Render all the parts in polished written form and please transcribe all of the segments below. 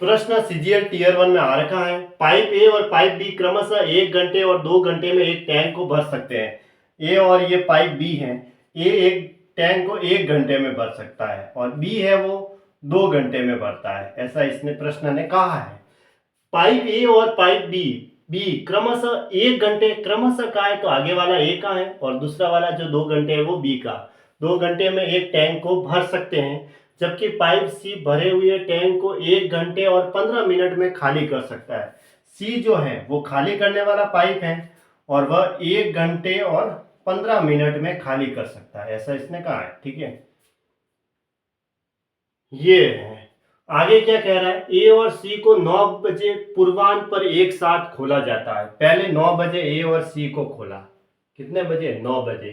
प्रश्न CGL tier 1 में आ रखा है। पाइप ए और पाइप बी क्रमशः 1 घंटे और 2 घंटे में एक टैंक को भर सकते हैं। ए और ये पाइप बी है। ए एक टैंक को 1 घंटे में भर सकता है और बी है वो 2 घंटे में भरता है, ऐसा इसने प्रश्न ने कहा है। पाइप ए और पाइप बी बी क्रमशः 1 घंटे, क्रमशः का है तो आगे वाला ए का है और दूसरा वाला जो 2 घंटे है वो बी का। 2 घंटे में एक टैंक को भर सकते हैं, जबकि पाइप सी भरे हुए टैंक को 1 घंटे और 15 मिनट में खाली कर सकता है। सी जो है वो खाली करने वाला पाइप है और वह 1 घंटे और 15 मिनट में खाली कर सकता है, ऐसा इसने कहा है। ठीक है, ये है। आगे क्या कह रहा है, ए और सी को 9 बजे पूर्वाह्न पर एक साथ खोला जाता है। पहले 9 बजे ए और सी को खोला, कितने बजे, 9 बजे।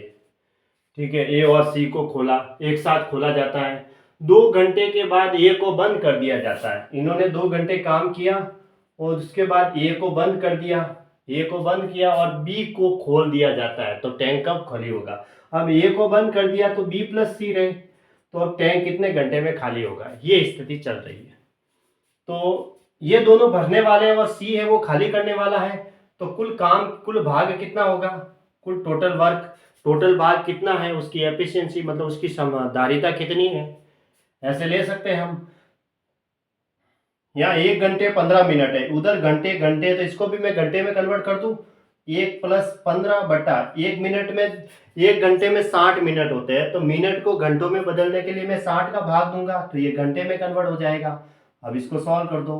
ठीक है, ए और सी को खोला, एक साथ खोला जाता है। 2 घंटे के बाद ए को बंद कर दिया जाता है। इन्होंने 2 घंटे काम किया और उसके बाद ए को बंद कर दिया, ए को बंद किया और बी को खोल दिया जाता है। तो टैंक कब खाली होगा, अब ए को बंद कर दिया तो बी प्लस सी रहे, तो अब टैंक कितने घंटे में खाली होगा, ये स्थिति चल रही है। तो ये दोनों भरने वाले हैं और सी है वो खाली करने वाला है। तो कुल काम, कुल भाग कितना होगा, कुल टोटल वर्क, टोटल भाग कितना है, उसकी एफिशिएंसी मतलब उसकी समझदारिता कितनी है, ऐसे ले सकते हैं हम। यहाँ 1 घंटे 15 मिनट है, उधर घंटे घंटे, तो इसको भी मैं घंटे में कन्वर्ट कर दूं। 1 + 15/1 मिनट में, 1 घंटे में 60 मिनट होते हैं, तो मिनट को घंटों में बदलने के लिए मैं 60 का भाग दूंगा तो ये घंटे में कन्वर्ट हो जाएगा। अब इसको सॉल्व कर दो।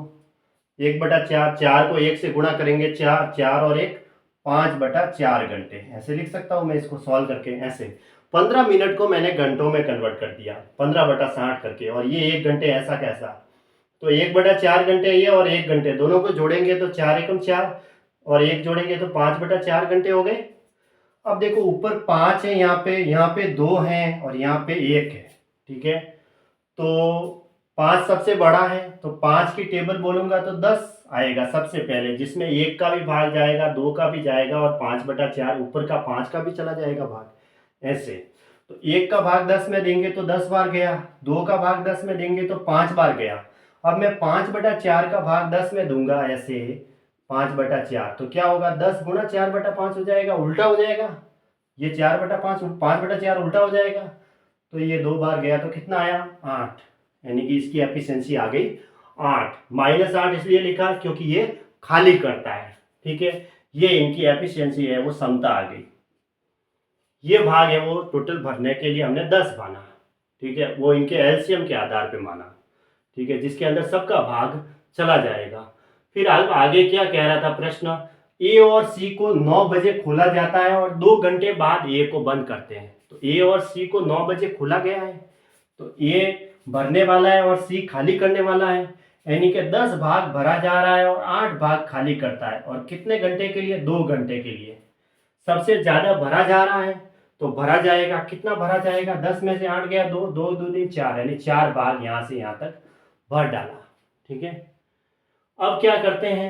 1/4, 4 को 1 से गुणा करेंगे, 4, 4 और 1 5/4 घंटे, ऐसे लिख सकता हूँ मैं इसको सॉल्व करके। ऐसे 15 मिनट को मैंने घंटों में कन्वर्ट कर दिया 15/60 करके, और ये 1 घंटे ऐसा कैसा। तो 1/4 घंटे ये और 1 घंटे दोनों को जोड़ेंगे तो 4 एकम 4 और 1 जोड़ेंगे तो 5/4 घंटे हो गए। अब देखो ऊपर 5 है, यहाँ पे 2 है और यहाँ पे 1 है। ठीक है, तो 5 सबसे बड़ा है, तो 5 की टेबल बोलूंगा तो 10 आएगा सबसे पहले, जिसमें 1 का भी भाग जाएगा, 2 का भी जाएगा और 5/4 ऊपर का 5 का भी चला जाएगा भाग, ऐसे। तो 1 का भाग 10 में देंगे तो 10 बार गया, 2 का भाग 10 में देंगे तो 5 बार गया। अब मैं 5/4 का भाग 10 में दूंगा, ऐसे 5/4, तो क्या होगा, 10 गुणा 4/5 हो जाएगा, उल्टा हो जाएगा। ये 4/5, 5/4 उल्टा हो जाएगा। तो ये 2 बार गया तो कितना आया, 8, यानी कि इसकी एफिशिएंसी आ गई 8। -8 इसलिए लिखा क्योंकि ये खाली करता है। ठीक है, ये इनकी एफिशिएंसी है वो क्षमता आ गई। ये भाग है वो टोटल भरने के लिए हमने 10 माना। ठीक है, वो इनके एलसीएम के आधार पे माना। ठीक है, जिसके अंदर सबका भाग चला जाएगा। फिर आगे क्या कह रहा था प्रश्न, ए और सी को 9 बजे खोला जाता है और 2 घंटे बाद ए को बंद करते हैं। तो ए और सी को 9 बजे खोला गया है, तो ए भरने वाला है और सी खाली करने वाला है, यानी कि 10 भाग भरा जा रहा है और 8 भाग खाली करता है। और कितने घंटे के लिए, 2 घंटे के लिए। सबसे ज्यादा भरा जा रहा है तो भरा जाएगा, कितना भरा जाएगा, 10 में से 8 गया, 2, 2 2 3 4, यानी 4 भाग यहाँ से यहाँ तक भर डाला। ठीक है, अब क्या करते हैं,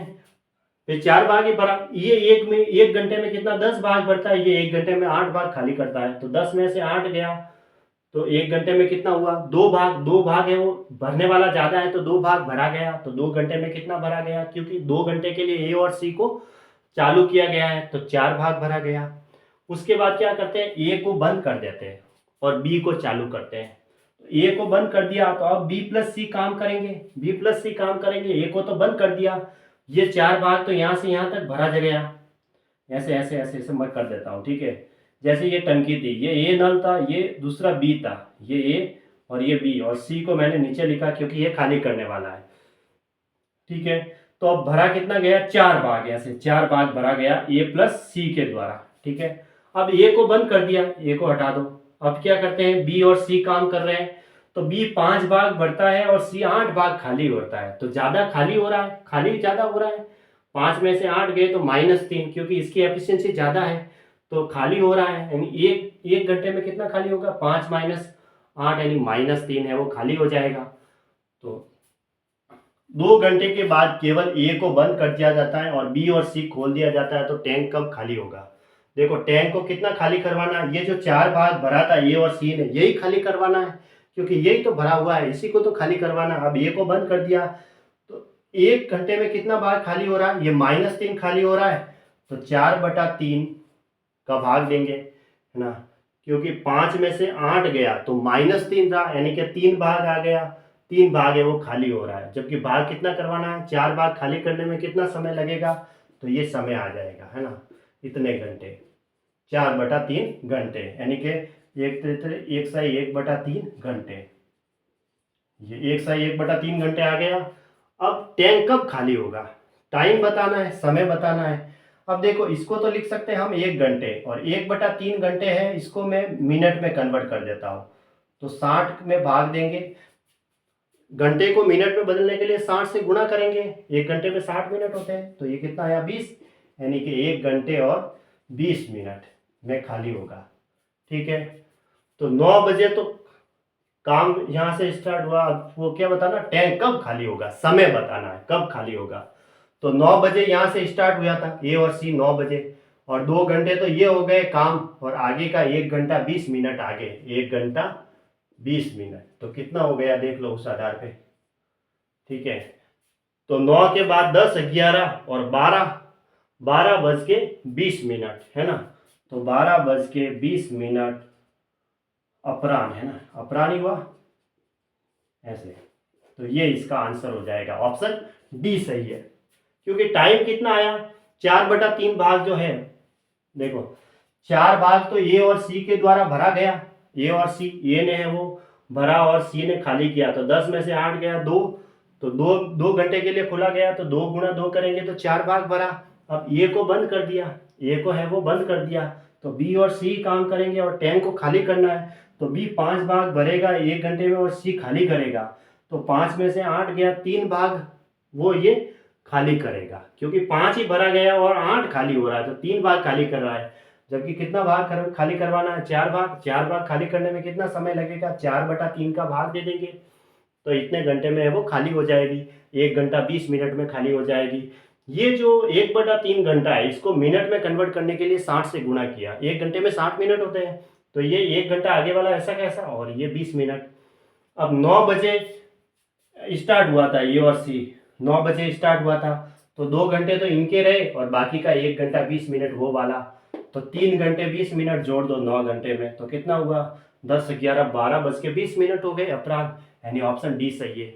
फिर 4 भाग ही भरा, ये 1 घंटे में कितना, 10 भाग भरता है, ये 1 घंटे में 8 भाग खाली करता है। तो 10 में से 8 गया तो 1 घंटे में कितना हुआ, 2 भाग, 2 भाग है वो भरने वाला ज्यादा है तो 2 भाग भरा गया। तो 2 घंटे में कितना भरा गया, क्योंकि 2 घंटे के लिए ए और सी को चालू किया गया है तो 4 भाग भरा गया। उसके बाद क्या करते हैं, ए को बंद कर देते हैं और बी को चालू करते हैं। ए को बंद कर दिया तो अब बी प्लस सी काम करेंगे, बी प्लस सी काम करेंगे, ए को तो बंद कर दिया, ये 4 भाग तो यहाँ से यहाँ तक भरा गया। ऐसे ऐसे ऐसे ऐसे मैं कर देता हूँ। ठीक है, जैसे ये टंकी थी, ये ए नल था, ये दूसरा बी था, ये ए और ये बी, और सी को मैंने नीचे लिखा क्योंकि ये खाली करने वाला है। ठीक है, तो अब भरा कितना गया, 4 भाग, ऐसे 4 भाग भरा गया ए प्लस सी के द्वारा। ठीक है, अब ए को बंद कर दिया, ए को हटा दो। अब क्या करते हैं, बी और सी काम कर रहे हैं, तो बी 5 भाग भरता है और सी 8 भाग खाली होता है, तो ज्यादा खाली हो रहा है, खाली ज्यादा हो रहा है। 5 में से 8 गए तो -3, क्योंकि इसकी एफिशिएंसी ज्यादा है तो खाली हो रहा है, यानी एक घंटे में कितना खाली होगा, 5 - 8 यानी -3 है, वो खाली हो जाएगा। तो 2 घंटे के बाद केवल ए को बंद कर दिया जाता है और बी और सी खोल दिया जाता है, तो टैंक कब खाली होगा। देखो टैंक को कितना खाली करवाना है, ये जो 4 भाग भरा था ए और सी ने, यही खाली करवाना है, क्योंकि यही तो भरा हुआ है, इसी को तो खाली करवाना। अब ए को बंद कर दिया तो एक घंटे में कितना भाग खाली हो रहा है, ये -3 खाली हो रहा है, तो 4/3 का भाग देंगे, है ना, क्योंकि 5 में से 8 गया तो -3 था, यानी कि 3 भाग आ गया, 3 भाग है वो खाली हो रहा है, जबकि भाग कितना करवाना है, 4 भाग खाली करने में कितना समय लगेगा, तो ये समय आ जाएगा, है ना, इतने घंटे, 4/3 घंटे, यानी कि 1/1/3 घंटे, ये 1/1/3 घंटे आ गया। अब टैंक कब खाली होगा, टाइम बताना है, समय बताना है। अब देखो इसको तो लिख सकते हैं हम 1 घंटे, और 1/3 घंटे है, इसको मैं मिनट में कन्वर्ट कर देता हूँ, तो 60 में भाग देंगे, घंटे को मिनट में बदलने के लिए 60 से गुणा करेंगे, 1 घंटे में 60 मिनट होते हैं, तो ये कितना आया 20, यानी कि 1 घंटे और 20 मिनट में खाली होगा। ठीक है, तो 9 बजे तो काम यहाँ से स्टार्ट हुआ, अब वो क्या बताना, टैंक कब खाली होगा, समय बताना है कब खाली होगा, तो 9 बजे यहाँ से स्टार्ट हुआ था, ए और सी 9 बजे, और 2 घंटे तो ये हो गए काम, और आगे का 1 घंटा 20 मिनट आगे, 1 घंटा 20 मिनट, तो कितना हो गया देख लो उस आधार पे। ठीक है, तो 9 के बाद 10, 11 और 12:20 है ना, तो 12:20 अपराह्न, है ना, अपराह्न ही हुआ ऐसे, तो ये इसका आंसर हो जाएगा, ऑप्शन डी सही है, क्योंकि टाइम कितना आया, 4/3 भाग जो है, देखो 4 भाग तो ए और सी के द्वारा भरा गया, ए और सी, ए ने है वो भरा और सी ने खाली किया, तो 10 में से 8 गया 2, तो 2 घंटे के लिए खुला गया, तो 2 गुणा 2 करेंगे तो 4 भाग भरा। अब ए को बंद कर दिया, ए को है वो बंद कर दिया, तो बी और सी काम करेंगे, और टैंक को खाली करना है, तो बी 5 भाग भरेगा 1 घंटे में, और सी खाली करेगा, तो 5 में से 8 गया, 3 भाग वो ये खाली करेगा, क्योंकि 5 ही भरा गया और 8 खाली हो रहा है, तो 3 भाग खाली कर रहा है, जबकि कितना भाग खाली करवाना है, 4 भाग, 4 भाग खाली करने में कितना समय लगेगा, 4/3 का भाग दे देंगे, तो इतने घंटे में है वो खाली हो जाएगी, 1 घंटा 20 मिनट में खाली हो जाएगी। ये जो 1/3 घंटा है, इसको मिनट में कन्वर्ट करने के लिए 60 से गुणा किया, 1 घंटे में 60 मिनट होते हैं, तो ये 1 घंटा आगे वाला ऐसा कैसा, और ये 20 मिनट। अब 9 बजे स्टार्ट हुआ था, ये और सी 9 बजे स्टार्ट हुआ था, तो 2 घंटे तो इनके रहे, और बाकी का 1 घंटा 20 मिनट वो वाला, तो 3 घंटे 20 मिनट जोड़ दो 9 घंटे में, तो कितना हुआ, 10, 11, 12:20 हो गए अपराह्न, यानी ऑप्शन डी सही है।